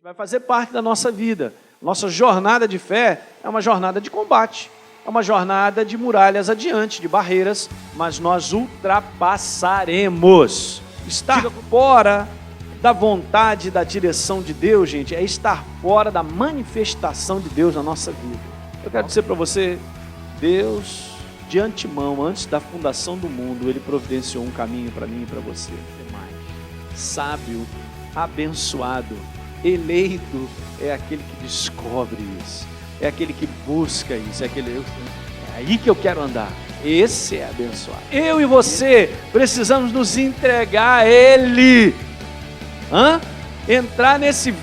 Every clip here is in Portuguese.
Vai fazer parte da nossa vida. Nossa jornada de fé é uma jornada de combate, é uma jornada de muralhas adiante, de barreiras, mas nós ultrapassaremos. Estar fora da vontade, da direção de Deus, gente, é estar fora da manifestação de Deus na nossa vida. Eu quero dizer para você, Deus, de antemão, antes da fundação do mundo, Ele providenciou um caminho para mim e para você. Sábio, abençoado, eleito é aquele que descobre isso, é aquele que busca isso, é aí que eu quero andar. Esse é abençoado. Eu e você precisamos nos entregar a Ele, entrar nesse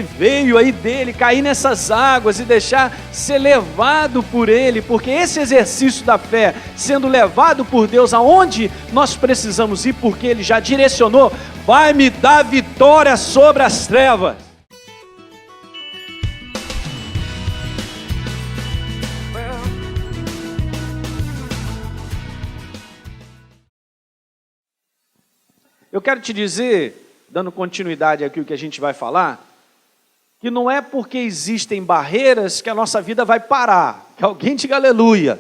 veio aí dele, cair nessas águas e deixar ser levado por Ele, porque esse exercício da fé, sendo levado por Deus aonde nós precisamos ir, porque Ele já direcionou, vai me dar vitória sobre as trevas. Eu quero te dizer, dando continuidade aqui ao que a gente vai falar, que não é porque existem barreiras que a nossa vida vai parar. Que alguém diga aleluia,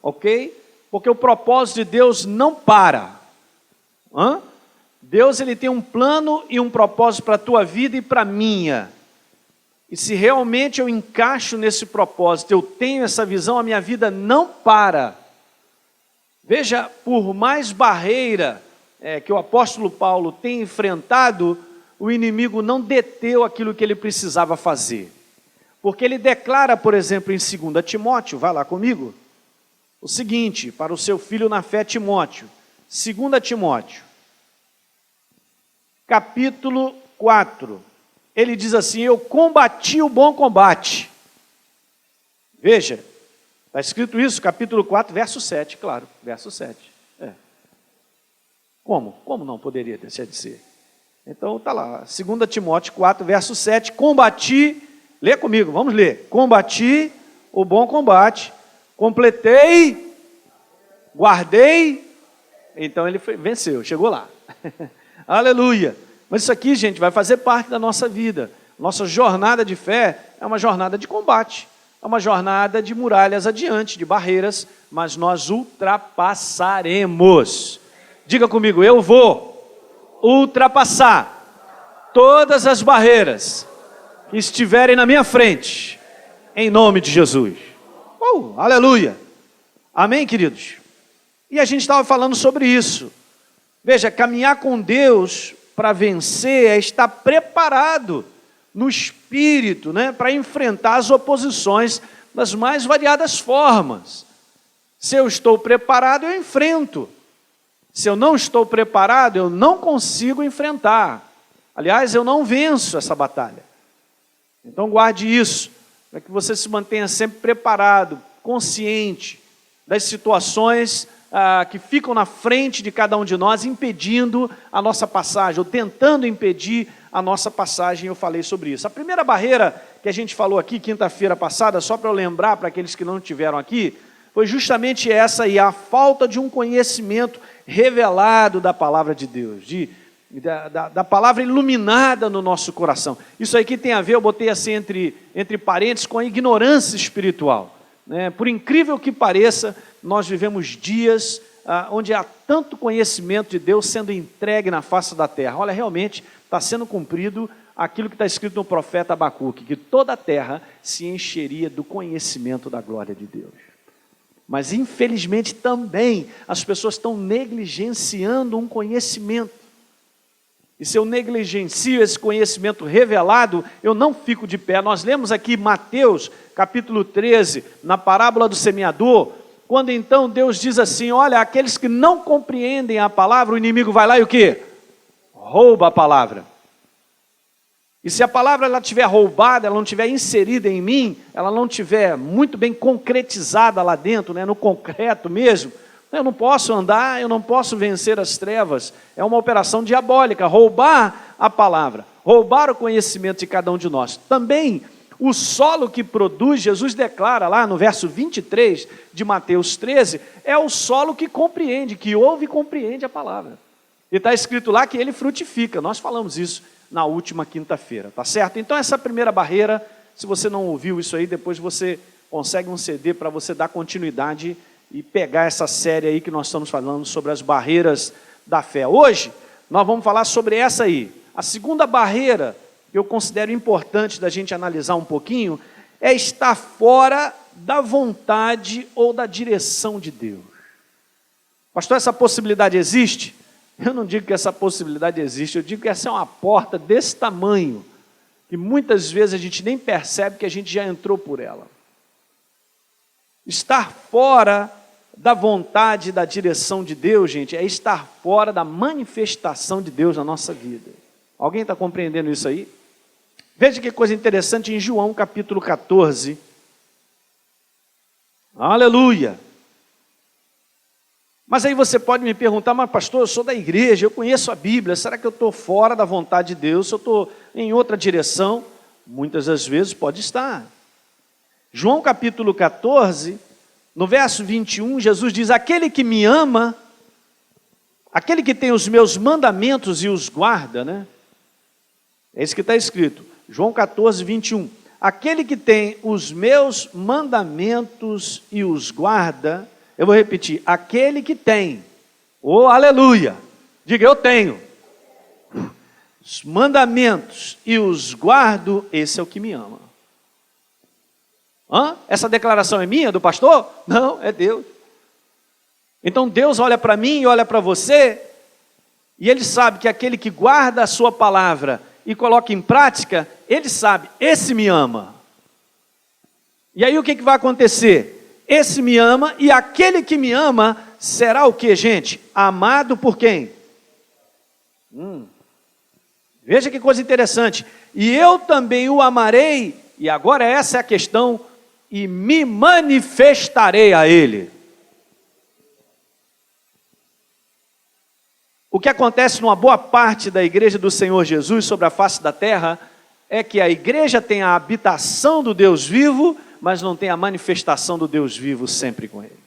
ok? Porque o propósito de Deus não para. Deus, Ele tem um plano e um propósito para a tua vida e para a minha. E se realmente eu encaixo nesse propósito, eu tenho essa visão, a minha vida não para. Veja, por mais barreira que o apóstolo Paulo tem enfrentado, o inimigo não deteu aquilo que ele precisava fazer. Porque ele declara, por exemplo, em 2 Timóteo, vai lá comigo, o seguinte, para o seu filho na fé Timóteo, 2 Timóteo, capítulo 4, ele diz assim, eu combati o bom combate. Veja, está escrito isso, capítulo 4, verso 7, claro, verso 7. Como? Como não poderia deixar de ser? Então está lá, 2 Timóteo 4, verso 7, combati, lê comigo, vamos ler, combati o bom combate, completei, guardei, então ele venceu, chegou lá, aleluia. Mas isso aqui, gente, vai fazer parte da nossa vida, nossa jornada de fé é uma jornada de combate, é uma jornada de muralhas adiante, de barreiras, mas nós ultrapassaremos. Diga comigo, eu vou ultrapassar todas as barreiras que estiverem na minha frente, em nome de Jesus. Aleluia. Amém, queridos? E a gente estava falando sobre isso. Veja, caminhar com Deus para vencer é estar preparado no espírito, para enfrentar as oposições das mais variadas formas. Se eu estou preparado, eu enfrento. Se eu não estou preparado, eu não consigo enfrentar. Aliás, eu não venço essa batalha. Então guarde isso, para que você se mantenha sempre preparado, consciente das situações que ficam na frente de cada um de nós, impedindo a nossa passagem, ou tentando impedir a nossa passagem, eu falei sobre isso. A primeira barreira que a gente falou aqui, quinta-feira passada, só para eu lembrar para aqueles que não estiveram aqui, foi justamente essa aí, a falta de um conhecimento revelado da palavra de Deus, da palavra iluminada no nosso coração. Isso aí que tem a ver, eu botei assim entre parênteses, com a ignorância espiritual. Por incrível que pareça, nós vivemos dias onde há tanto conhecimento de Deus sendo entregue na face da terra. Olha, realmente está sendo cumprido aquilo que está escrito no profeta Abacuque, que toda a terra se encheria do conhecimento da glória de Deus. Mas infelizmente também as pessoas estão negligenciando um conhecimento. E se eu negligencio esse conhecimento revelado, eu não fico de pé. Nós lemos aqui Mateus capítulo 13, na parábola do semeador, quando então Deus diz assim, olha, aqueles que não compreendem a palavra, o inimigo vai lá e o quê? Rouba a palavra. E se a palavra ela estiver roubada, ela não estiver inserida em mim, ela não estiver muito bem concretizada lá dentro, no concreto mesmo, eu não posso andar, eu não posso vencer as trevas. É uma operação diabólica, roubar a palavra, roubar o conhecimento de cada um de nós. Também o solo que produz, Jesus declara lá no verso 23 de Mateus 13, é o solo que compreende, que ouve e compreende a palavra. E está escrito lá que ele frutifica, nós falamos isso na última quinta-feira, tá certo? Então essa primeira barreira, se você não ouviu isso aí, depois você consegue um CD para você dar continuidade e pegar essa série aí que nós estamos falando sobre as barreiras da fé. Hoje, nós vamos falar sobre essa aí. A segunda barreira, que eu considero importante da gente analisar um pouquinho, é estar fora da vontade ou da direção de Deus. Pastor, essa possibilidade existe? Eu não digo que essa possibilidade existe, eu digo que essa é uma porta desse tamanho, que muitas vezes a gente nem percebe que a gente já entrou por ela. Estar fora da vontade e da direção de Deus, gente, é estar fora da manifestação de Deus na nossa vida. Alguém está compreendendo isso aí? Veja que coisa interessante em João capítulo 14. Aleluia! Mas aí você pode me perguntar, mas pastor, eu sou da igreja, eu conheço a Bíblia, será que eu estou fora da vontade de Deus? Se eu estou em outra direção? Muitas das vezes pode estar. João capítulo 14, no verso 21, Jesus diz, aquele que me ama, aquele que tem os meus mandamentos e os guarda, né? É isso que está escrito, João 14, 21. Aquele que tem os meus mandamentos e os guarda, eu vou repetir, aquele que tem, oh aleluia, diga eu tenho, os mandamentos e os guardo, esse é o que me ama. Essa declaração é minha, do pastor? Não, é Deus. Então Deus olha para mim e olha para você, e Ele sabe que aquele que guarda a sua palavra e coloca em prática, Ele sabe, esse me ama. E aí o que vai acontecer? Esse me ama, e aquele que me ama será o que, gente? Amado por quem? Veja que coisa interessante. E eu também o amarei, e agora essa é a questão, e me manifestarei a ele. O que acontece numa boa parte da igreja do Senhor Jesus sobre a face da terra, é que a igreja tem a habitação do Deus vivo, mas não tem a manifestação do Deus vivo sempre com ele.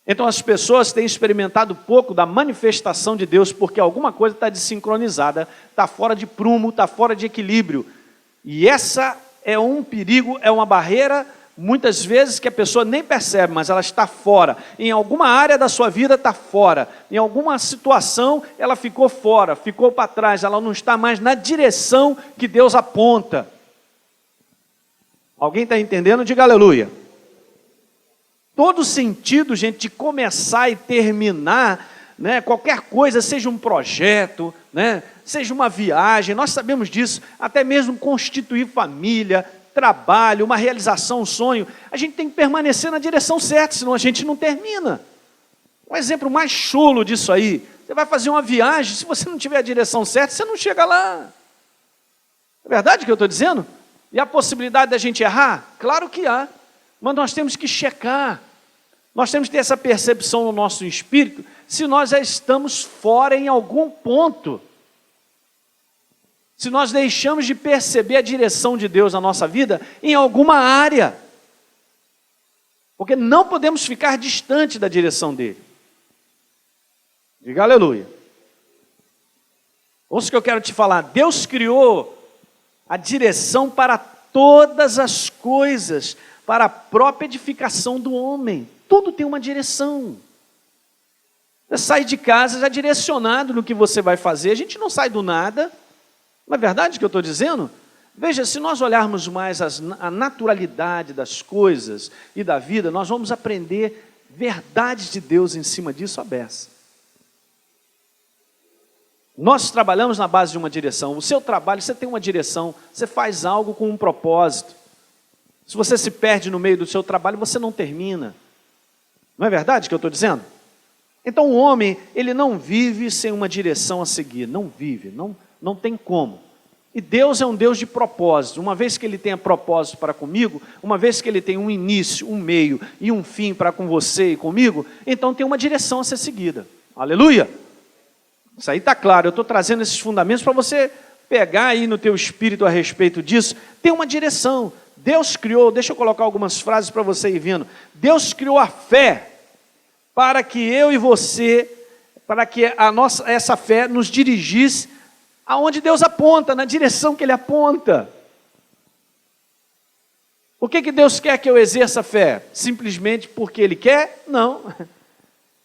Então as pessoas têm experimentado pouco da manifestação de Deus, porque alguma coisa está desincronizada, está fora de prumo, está fora de equilíbrio. E essa é um perigo, é uma barreira, muitas vezes que a pessoa nem percebe, mas ela está fora. Em alguma área da sua vida está fora. Em alguma situação ela ficou fora, ficou para trás, ela não está mais na direção que Deus aponta. Alguém está entendendo? Diga aleluia. Todo sentido, gente, de começar e terminar, né, qualquer coisa, seja um projeto, né, seja uma viagem, nós sabemos disso, até mesmo constituir família, trabalho, uma realização, um sonho, a gente tem que permanecer na direção certa, senão a gente não termina. Um exemplo mais chulo disso aí, você vai fazer uma viagem, se você não tiver a direção certa, você não chega lá. É verdade o que eu estou dizendo? E a possibilidade da gente errar? Claro que há, mas nós temos que checar, nós temos que ter essa percepção no nosso espírito, se nós já estamos fora em algum ponto, se nós deixamos de perceber a direção de Deus na nossa vida em alguma área, porque não podemos ficar distante da direção dele. Diga aleluia. Ouça o que eu quero te falar, Deus criou a direção para todas as coisas, para a própria edificação do homem. Tudo tem uma direção. Você sai de casa já direcionado no que você vai fazer. A gente não sai do nada. Não é verdade o que eu estou dizendo? Veja, se nós olharmos mais a naturalidade das coisas e da vida, nós vamos aprender verdades de Deus em cima disso à beça. Nós trabalhamos na base de uma direção. O seu trabalho, você tem uma direção, você faz algo com um propósito. Se você se perde no meio do seu trabalho, você não termina. Não é verdade o que eu estou dizendo? Então o homem, ele não vive sem uma direção a seguir. Não vive, não tem como. E Deus é um Deus de propósito. Uma vez que Ele tenha propósito para comigo, uma vez que Ele tem um início, um meio e um fim para com você e comigo, então tem uma direção a ser seguida. Aleluia! Isso aí está claro, eu estou trazendo esses fundamentos para você pegar aí no teu espírito a respeito disso. Tem uma direção. Deus criou, deixa eu colocar algumas frases para você ir vendo. Deus criou a fé para que eu e você, para que essa fé nos dirigisse aonde Deus aponta, na direção que Ele aponta. Por que Deus quer que eu exerça a fé? Simplesmente porque Ele quer? Não.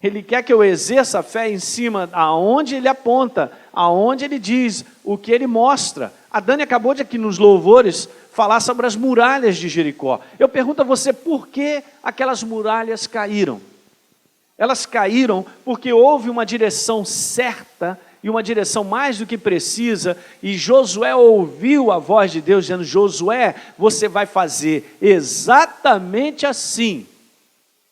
Ele quer que eu exerça a fé em cima aonde Ele aponta, aonde Ele diz, o que Ele mostra. A Dani acabou de aqui nos louvores falar sobre as muralhas de Jericó. Eu pergunto a você, por que aquelas muralhas caíram? Elas caíram porque houve uma direção certa e uma direção mais do que precisa, e Josué ouviu a voz de Deus dizendo: Josué, você vai fazer exatamente assim.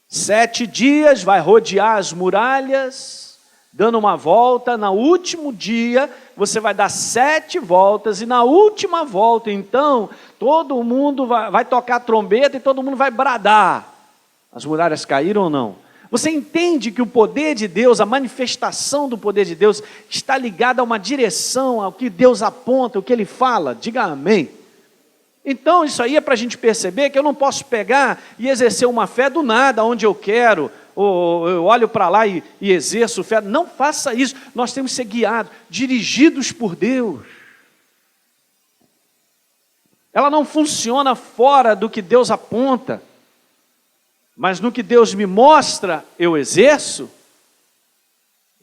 7 dias vai rodear as muralhas, dando uma volta. No último dia, você vai dar 7 voltas, e na última volta, então, todo mundo vai tocar trombeta e todo mundo vai bradar. As muralhas caíram ou não? Você entende que o poder de Deus, a manifestação do poder de Deus, está ligada a uma direção, ao que Deus aponta, o que Ele fala? Diga amém. Então isso aí é para a gente perceber que eu não posso pegar e exercer uma fé do nada, onde eu quero, ou eu olho para lá e exerço fé. Não faça isso, nós temos que ser guiados, dirigidos por Deus. Ela não funciona fora do que Deus aponta, mas no que Deus me mostra, eu exerço.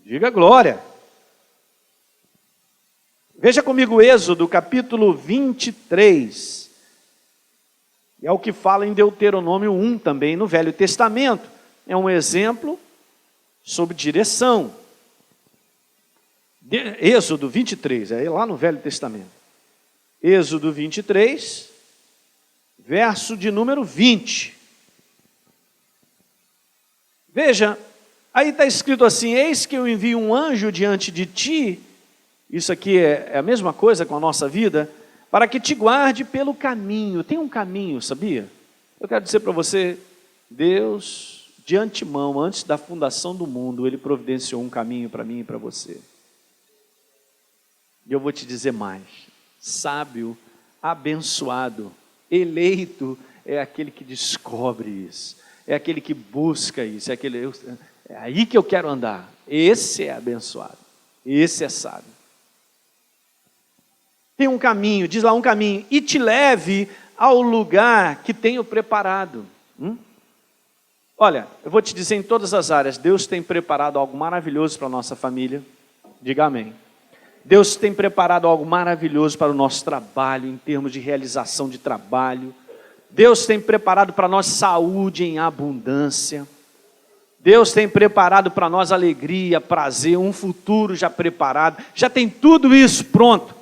Diga glória. Veja comigo Êxodo, capítulo 23. É o que fala em Deuteronômio 1 também, no Velho Testamento. É um exemplo sobre direção. Êxodo 23, é lá no Velho Testamento. Êxodo 23, verso de número 20. Veja, aí está escrito assim: eis que eu envio um anjo diante de ti. Isso aqui é a mesma coisa com a nossa vida, para que te guarde pelo caminho. Tem um caminho, sabia? Eu quero dizer para você, Deus, de antemão, antes da fundação do mundo, Ele providenciou um caminho para mim e para você. E eu vou te dizer mais: sábio, abençoado, eleito é aquele que descobre isso. É aquele que busca isso, é aí que eu quero andar. Esse é abençoado, esse é sábio. Tem um caminho, diz lá um caminho, e te leve ao lugar que tenho preparado. Olha, eu vou te dizer, em todas as áreas, Deus tem preparado algo maravilhoso para a nossa família. Diga amém. Deus tem preparado algo maravilhoso para o nosso trabalho, em termos de realização de trabalho. Deus tem preparado para nós saúde em abundância. Deus tem preparado para nós alegria, prazer, um futuro já preparado. Já tem tudo isso pronto.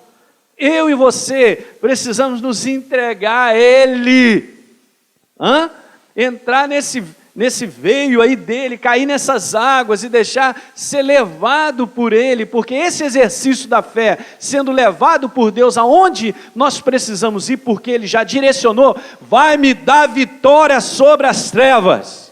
Eu e você precisamos nos entregar a Ele. Entrar nesse veio aí dele, cair nessas águas e deixar ser levado por Ele, porque esse exercício da fé, sendo levado por Deus aonde nós precisamos ir, porque Ele já direcionou, vai me dar vitória sobre as trevas,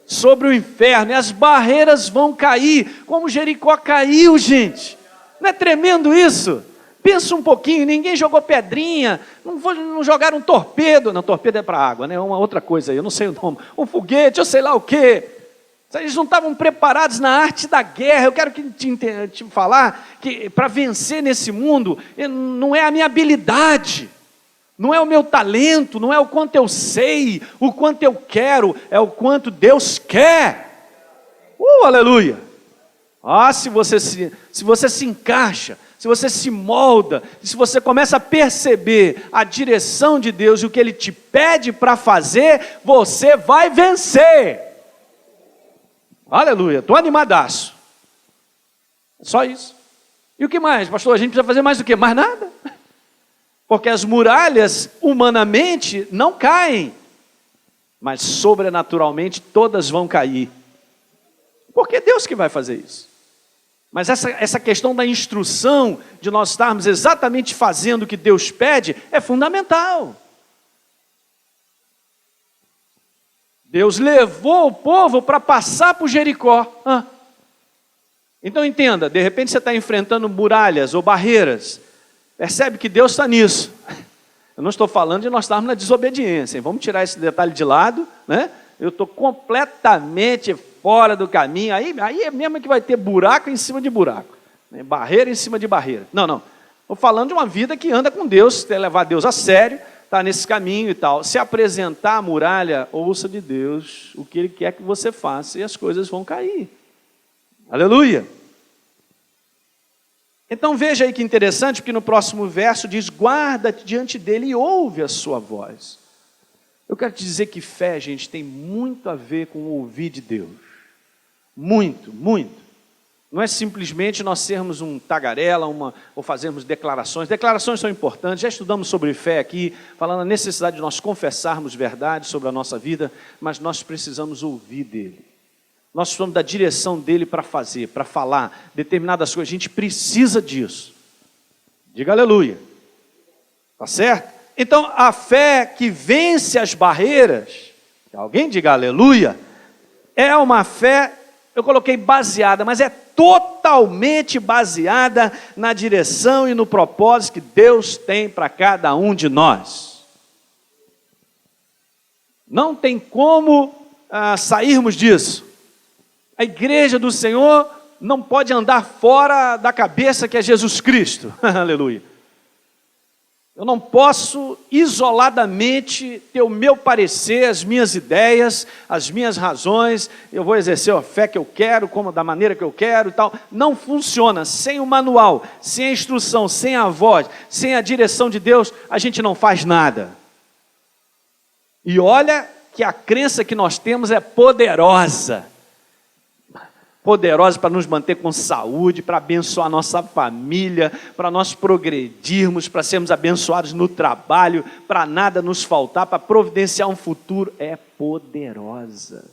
sobre o inferno, e as barreiras vão cair, como Jericó caiu, gente. Não é tremendo isso? Pensa um pouquinho, ninguém jogou pedrinha, não jogaram um torpedo. Não, torpedo é para água, né? Uma outra coisa aí, eu não sei o nome. Um foguete, eu sei lá o quê. Eles não estavam preparados na arte da guerra. Eu quero te falar que para vencer nesse mundo, não é a minha habilidade, não é o meu talento, não é o quanto eu sei, o quanto eu quero, é o quanto Deus quer. Aleluia! Se você se encaixa, se você se molda, se você começa a perceber a direção de Deus e o que Ele te pede para fazer, você vai vencer. Aleluia, estou animadaço. Só isso. E o que mais, pastor? A gente precisa fazer mais do que? Mais nada. Porque as muralhas, humanamente, não caem, mas sobrenaturalmente todas vão cair. Porque é Deus que vai fazer isso. Mas essa questão da instrução, de nós estarmos exatamente fazendo o que Deus pede, é fundamental. Deus levou o povo para passar por Jericó. Então entenda, de repente você está enfrentando muralhas ou barreiras, percebe que Deus está nisso. Eu não estou falando de nós estarmos na desobediência, hein? Vamos tirar esse detalhe de lado, né? Eu estou completamente fora do caminho, aí é mesmo que vai ter buraco em cima de buraco, né? Barreira em cima de barreira. Não, Estou falando de uma vida que anda com Deus, ter levar Deus a sério, está nesse caminho e tal. Se apresentar a muralha, ouça de Deus o que Ele quer que você faça e as coisas vão cair. Aleluia! Então veja aí que interessante, porque no próximo verso diz, guarda-te diante dele e ouve a sua voz. Eu quero te dizer que fé, gente, tem muito a ver com ouvir de Deus. Muito, muito. Não é simplesmente nós sermos um tagarela, ou fazermos declarações. Declarações são importantes, já estudamos sobre fé aqui, falando a necessidade de nós confessarmos verdade sobre a nossa vida, mas nós precisamos ouvir dele. Nós precisamos da direção dele para fazer, para falar determinadas coisas. A gente precisa disso. Diga aleluia. Tá certo? Então, a fé que vence as barreiras, alguém diga aleluia, é uma fé, eu coloquei baseada, mas é totalmente baseada na direção e no propósito que Deus tem para cada um de nós. Não tem como sairmos disso. A igreja do Senhor não pode andar fora da cabeça que é Jesus Cristo. Aleluia. Eu não posso isoladamente ter o meu parecer, as minhas ideias, as minhas razões. Eu vou exercer a fé que eu quero, como da maneira que eu quero e tal. Não funciona. Sem o manual, sem a instrução, sem a voz, sem a direção de Deus, a gente não faz nada. E olha que a crença que nós temos é poderosa. Poderosa para nos manter com saúde, para abençoar a nossa família, para nós progredirmos, para sermos abençoados no trabalho, para nada nos faltar, para providenciar um futuro. É poderosa.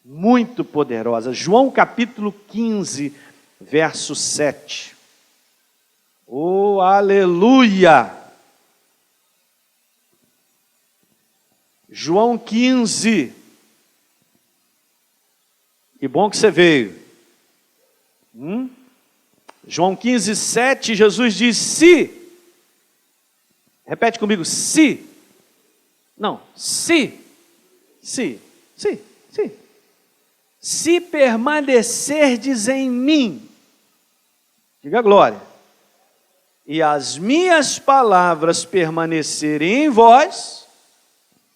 Muito poderosa. João capítulo 15, verso 7. Oh, aleluia! João 15. Que bom que você veio. João 15, 7, Jesus diz, se. Repete comigo, se. Não, se. Se permanecerdes em mim. Diga glória. E as minhas palavras permanecerem em vós,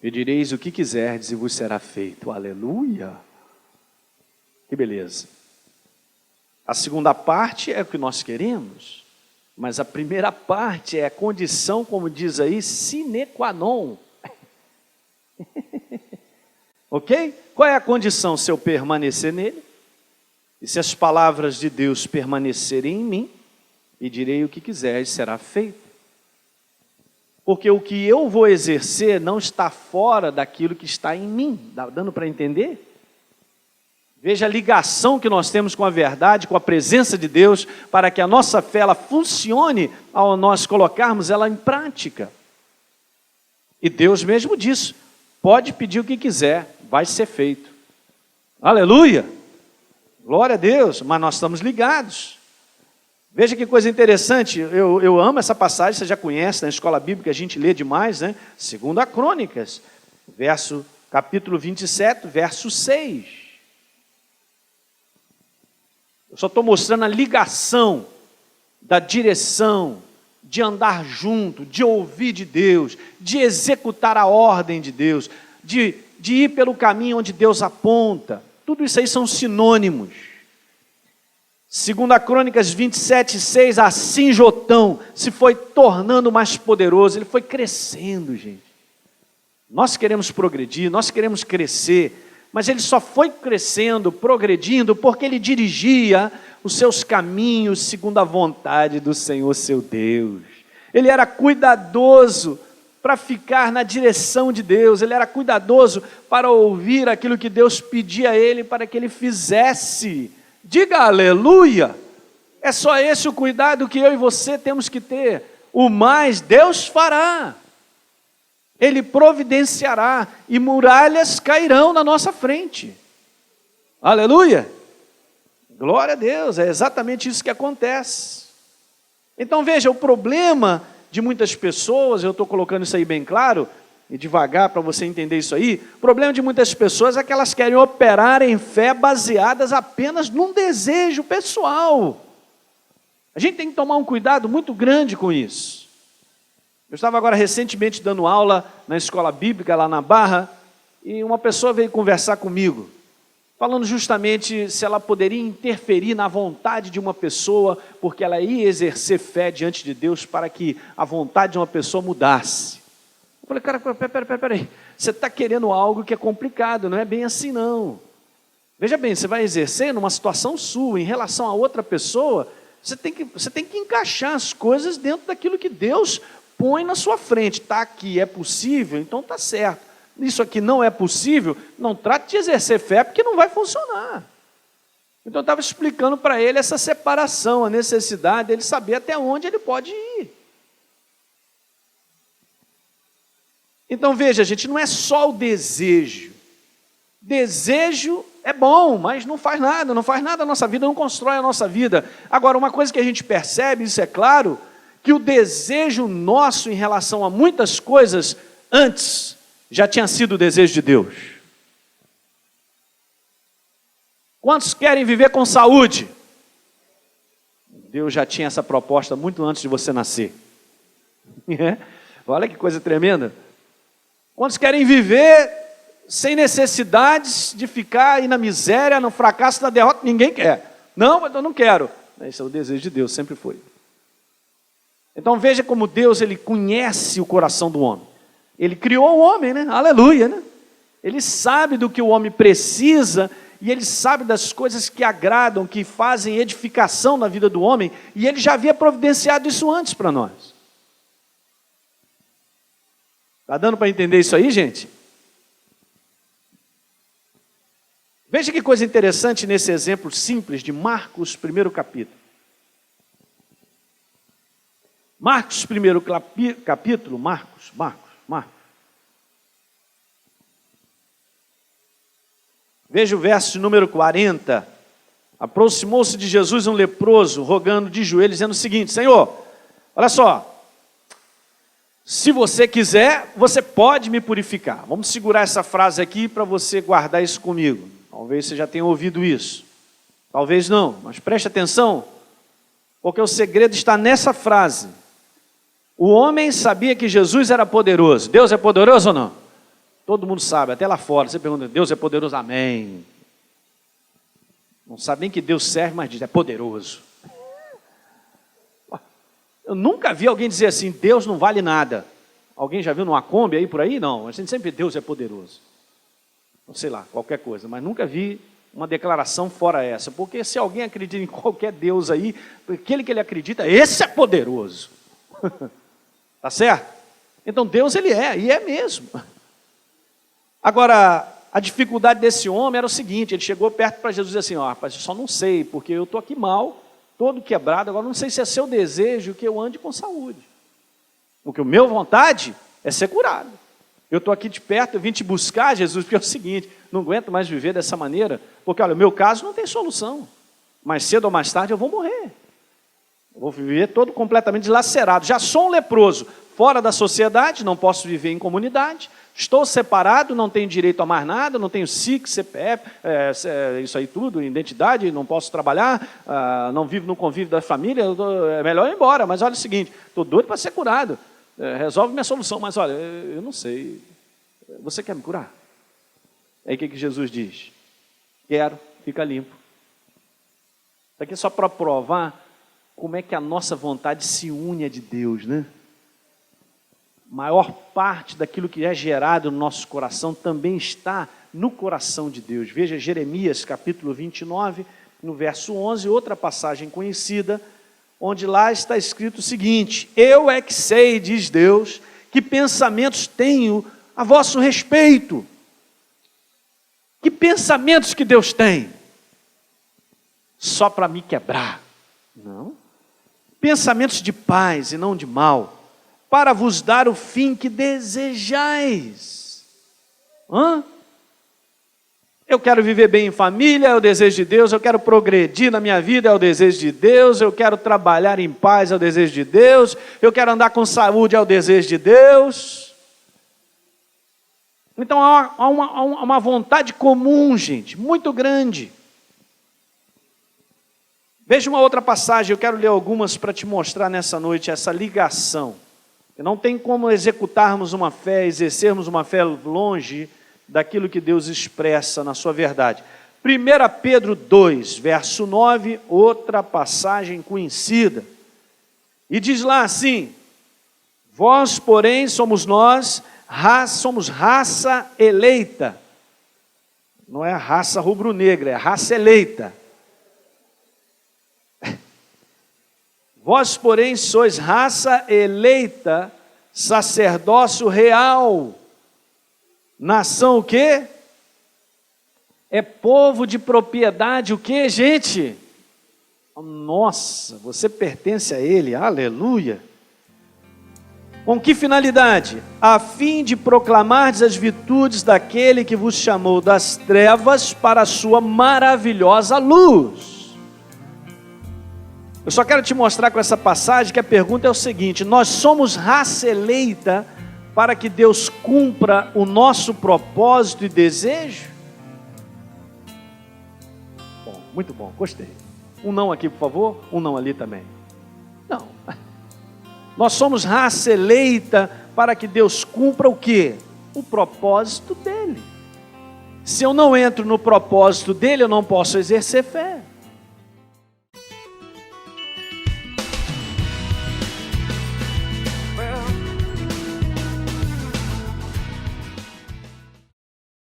pedireis o que quiserdes e vos será feito. Aleluia. Que beleza. A segunda parte é o que nós queremos, mas a primeira parte é a condição, como diz aí, sine qua non. Ok? Qual é a condição? Se eu permanecer nele, e se as palavras de Deus permanecerem em mim, pedirei o que quiseres, será feito. Porque o que eu vou exercer não está fora daquilo que está em mim. Dá dando para entender? Veja a ligação que nós temos com a verdade, com a presença de Deus, para que a nossa fé ela funcione ao nós colocarmos ela em prática. E Deus mesmo disse, pode pedir o que quiser, vai ser feito. Aleluia! Glória a Deus, mas nós estamos ligados. Veja que coisa interessante, eu amo essa passagem, você já conhece, na escola bíblica a gente lê demais, né? 2 Crônicas, capítulo 27, verso 6. Eu só estou mostrando a ligação da direção, de andar junto, de ouvir de Deus, de executar a ordem de Deus, de ir pelo caminho onde Deus aponta. Tudo isso aí são sinônimos. 2 Crônicas 27, 6, assim Jotão se foi tornando mais poderoso, ele foi crescendo, gente. Nós queremos progredir, nós queremos crescer, mas ele só foi crescendo, progredindo, porque ele dirigia os seus caminhos segundo a vontade do Senhor seu Deus. Ele era cuidadoso para ficar na direção de Deus, ele era cuidadoso para ouvir aquilo que Deus pedia a ele para que ele fizesse. Diga aleluia! É só esse o cuidado que eu e você temos que ter. O mais Deus fará. Ele providenciará e muralhas cairão na nossa frente. Aleluia! Glória a Deus, é exatamente isso que acontece. Então veja, o problema de muitas pessoas, eu estou colocando isso aí bem claro, e devagar para você entender isso aí, o problema de muitas pessoas é que elas querem operar em fé baseadas apenas num desejo pessoal. A gente tem que tomar um cuidado muito grande com isso. Eu estava agora recentemente dando aula na escola bíblica lá na Barra, e uma pessoa veio conversar comigo, falando justamente se ela poderia interferir na vontade de uma pessoa, porque ela ia exercer fé diante de Deus para que a vontade de uma pessoa mudasse. Eu falei, cara, peraí, você está querendo algo que é complicado, não é bem assim não. Veja bem, você vai exercer numa situação sua, em relação a outra pessoa, você tem que encaixar as coisas dentro daquilo que Deus põe na sua frente. Está aqui, é possível, então está certo. Isso aqui não é possível, não trate de exercer fé, porque não vai funcionar. Então eu estava explicando para ele essa separação, a necessidade dele saber até onde ele pode ir. Então veja, gente, não é só o desejo. Desejo é bom, mas não faz nada na nossa vida, não constrói a nossa vida. Agora, uma coisa que a gente percebe, isso é claro, que o desejo nosso em relação a muitas coisas antes já tinha sido o desejo de Deus. Quantos querem viver com saúde? Deus já tinha essa proposta muito antes de você nascer. Olha que coisa tremenda. Quantos querem viver sem necessidades de ficar aí na miséria, no fracasso, na derrota? Ninguém quer. Não, mas eu não quero. Esse é o desejo de Deus, sempre foi. Então veja como Deus, ele conhece o coração do homem. Ele criou o homem, né? Aleluia, né? Ele sabe do que o homem precisa e ele sabe das coisas que agradam, que fazem edificação na vida do homem, e ele já havia providenciado isso antes para nós. Está dando para entender isso aí, gente? Veja que coisa interessante nesse exemplo simples de Marcos, primeiro capítulo. Marcos, primeiro capítulo, Marcos. Veja o verso número 40. Aproximou-se de Jesus um leproso, rogando de joelhos, dizendo o seguinte: Senhor, olha só, se você quiser, você pode me purificar. Vamos segurar essa frase aqui para você guardar isso comigo. Talvez você já tenha ouvido isso. Talvez não, mas preste atenção, porque o segredo está nessa frase. O homem sabia que Jesus era poderoso. Deus é poderoso ou não? Todo mundo sabe, até lá fora. Você pergunta, Deus é poderoso? Amém. Não sabe nem que Deus serve, mas diz, é poderoso. Eu nunca vi alguém dizer assim, Deus não vale nada. Alguém já viu numa Kombi aí por aí? Não, a gente sempre vê, Deus é poderoso. Não sei lá, qualquer coisa, mas nunca vi uma declaração fora essa. Porque se alguém acredita em qualquer Deus aí, aquele que ele acredita, esse é poderoso. Tá certo? Então Deus ele é, e é mesmo. Agora, a dificuldade desse homem era o seguinte, ele chegou perto para Jesus e disse assim, ó, rapaz, eu só não sei, porque eu estou aqui mal, todo quebrado, agora não sei se é seu desejo que eu ande com saúde. Porque o meu vontade é ser curado. Eu estou aqui de perto, eu vim te buscar, Jesus, porque é o seguinte, não aguento mais viver dessa maneira, porque olha, o meu caso não tem solução. Mais cedo ou mais tarde eu vou morrer. Eu vou viver todo completamente dilacerado. Já sou um leproso, fora da sociedade, não posso viver em comunidade, estou separado, não tenho direito a mais nada, não tenho SIC, CPF, isso aí tudo, identidade, não posso trabalhar, não vivo no convívio da família, é melhor ir embora, mas olha o seguinte, estou doido para ser curado, resolve minha solução, mas olha, eu não sei, você quer me curar? Aí o que Jesus diz? Quero, fica limpo. Isso aqui é só para provar como é que a nossa vontade se une à de Deus, né? Maior parte daquilo que é gerado no nosso coração também está no coração de Deus. Veja Jeremias capítulo 29, no verso 11, outra passagem conhecida, onde lá está escrito o seguinte: eu é que sei, diz Deus, que pensamentos tenho a vosso respeito. Que pensamentos que Deus tem? Só para me quebrar? Não. Pensamentos de paz e não de mal, para vos dar o fim que desejais. Eu quero viver bem em família, é o desejo de Deus. Eu quero progredir na minha vida, é o desejo de Deus. Eu quero trabalhar em paz, é o desejo de Deus. Eu quero andar com saúde, é o desejo de Deus. Então há uma vontade comum, gente, muito grande. Veja uma outra passagem, eu quero ler algumas para te mostrar nessa noite essa ligação. Não tem como executarmos uma fé, exercermos uma fé longe daquilo que Deus expressa na sua verdade. 1 Pedro 2, verso 9, outra passagem conhecida. E diz lá assim: vós, porém, somos raça eleita. Não é a raça rubro-negra, é a raça eleita. Vós, porém, sois raça eleita, sacerdócio real. Nação o quê? É povo de propriedade o quê, gente? Nossa, você pertence a Ele, aleluia. Com que finalidade? A fim de proclamardes as virtudes daquele que vos chamou das trevas para a sua maravilhosa luz. Eu só quero te mostrar com essa passagem que a pergunta é o seguinte: nós somos raça eleita para que Deus cumpra o nosso propósito e desejo? Bom, muito bom, gostei. Um não aqui, por favor, um não ali também. Não. Nós somos raça eleita para que Deus cumpra o quê? O propósito dele. Se eu não entro no propósito dele, eu não posso exercer fé.